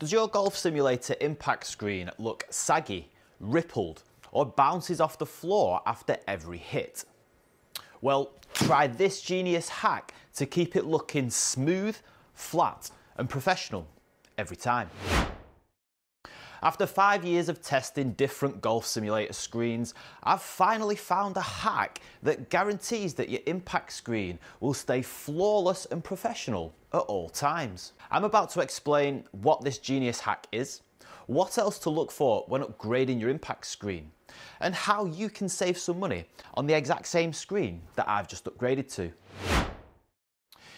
Does your golf simulator impact screen look saggy, rippled, or bounces off the floor after every hit? Well, try this genius hack to keep it looking smooth, flat, and professional every time. After 5 years of testing different golf simulator screens, I've finally found a hack that guarantees that your impact screen will stay flawless and professional at all times. I'm about to explain what this genius hack is, what else to look for when upgrading your impact screen, and how you can save some money on the exact same screen that I've just upgraded to.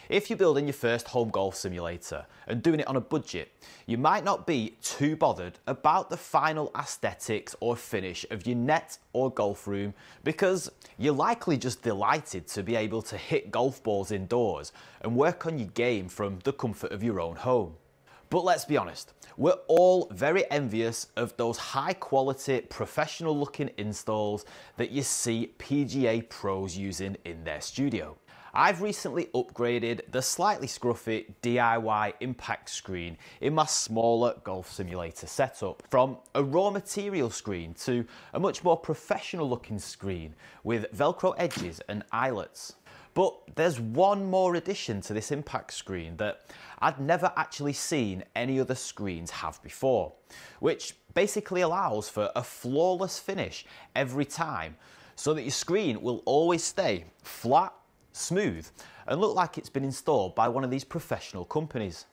If you're building your first home golf simulator and doing it on a budget, you might not be too bothered about the final aesthetics or finish of your net or golf room because you're likely just delighted to be able to hit golf balls indoors and work on your game from the comfort of your own home. But let's be honest, we're all very envious of those high quality, professional looking installs that you see PGA pros using in their studio. I've recently upgraded the slightly scruffy DIY impact screen in my smaller golf simulator setup from a raw material screen to a much more professional looking screen with Velcro edges and eyelets. But there's one more addition to this impact screen that I'd never actually seen any other screens have before, which basically allows for a flawless finish every time so that your screen will always stay flat, smooth, and look like it's been installed by one of these professional companies.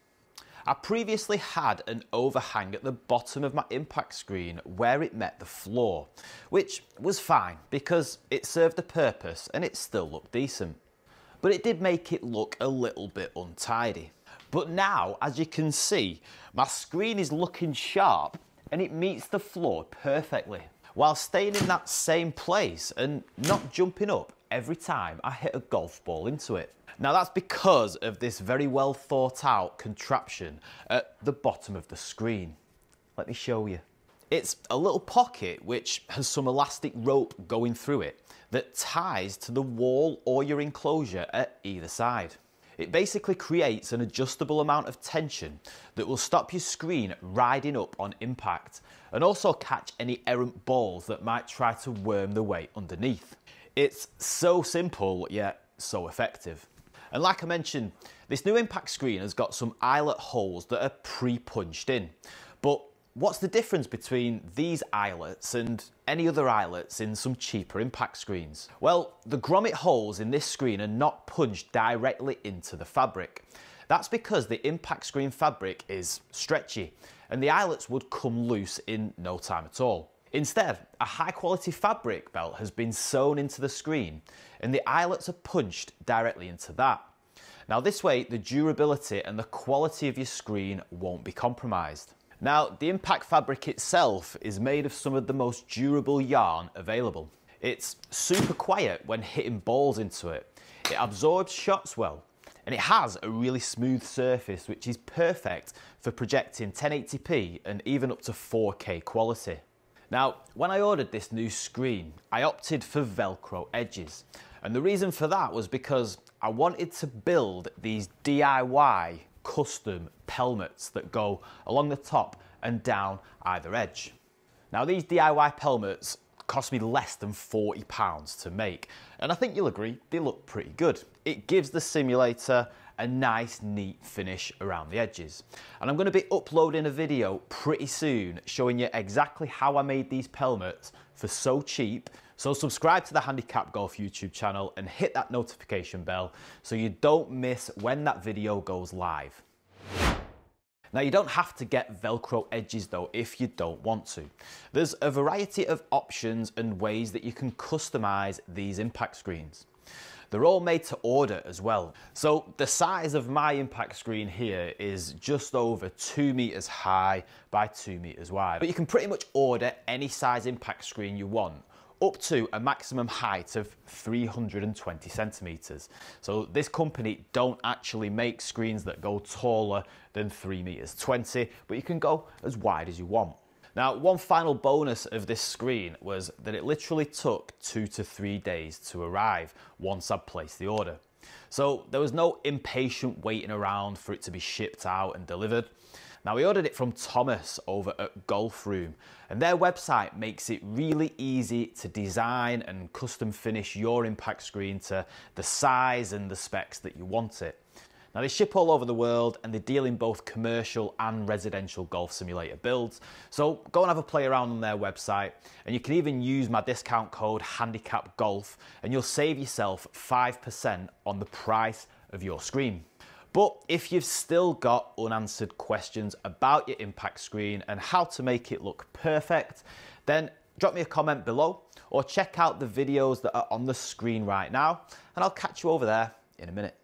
I previously had an overhang at the bottom of my impact screen where it met the floor, which was fine because it served a purpose and it still looked decent. But it did make it look a little bit untidy. But now, as you can see, my screen is looking sharp and it meets the floor perfectly, while staying in that same place and not jumping up every time I hit a golf ball into it. Now that's because of this very well thought out contraption at the bottom of the screen. Let me show you. It's a little pocket which has some elastic rope going through it that ties to the wall or your enclosure at either side. It basically creates an adjustable amount of tension that will stop your screen riding up on impact and also catch any errant balls that might try to worm their way underneath. It's so simple yet so effective. And like I mentioned, this new impact screen has got some eyelet holes that are pre-punched in. But what's the difference between these eyelets and any other eyelets in some cheaper impact screens? Well, the grommet holes in this screen are not punched directly into the fabric. That's because the impact screen fabric is stretchy and the eyelets would come loose in no time at all. Instead, a high quality fabric belt has been sewn into the screen and the eyelets are punched directly into that. Now this way, the durability and the quality of your screen won't be compromised. Now, the impact fabric itself is made of some of the most durable yarn available. It's super quiet when hitting balls into it. It absorbs shots well, and it has a really smooth surface which is perfect for projecting 1080p and even up to 4K quality. Now, when I ordered this new screen, I opted for Velcro edges. And the reason for that was because I wanted to build these DIY custom pelmets that go along the top and down either edge. Now, these DIY pelmets cost me less than £40 to make, and I think you'll agree they look pretty good. It gives the simulator a nice, neat finish around the edges. And I'm going to be uploading a video pretty soon showing you exactly how I made these pelmets for so cheap. So subscribe to the Handicap Golf YouTube channel and hit that notification bell so you don't miss when that video goes live. Now, you don't have to get Velcro edges though if you don't want to. There's a variety of options and ways that you can customize these impact screens. They're all made to order as well. So the size of my impact screen here is just over 2 meters high by 2 meters wide. But you can pretty much order any size impact screen you want, up to a maximum height of 320 centimeters. So this company don't actually make screens that go taller than 3 meters 20, but you can go as wide as you want. Now, one final bonus of this screen was that it literally took 2 to 3 days to arrive once I'd placed the order. So there was no impatient waiting around for it to be shipped out and delivered. Now, we ordered it from Thomas over at Golfroom, and their website makes it really easy to design and custom finish your impact screen to the size and the specs that you want it. Now, they ship all over the world and they deal in both commercial and residential golf simulator builds. So go and have a play around on their website, and you can even use my discount code handicap golf and you'll save yourself 5% on the price of your screen. But if you've still got unanswered questions about your impact screen and how to make it look perfect, then drop me a comment below or check out the videos that are on the screen right now, and I'll catch you over there in a minute.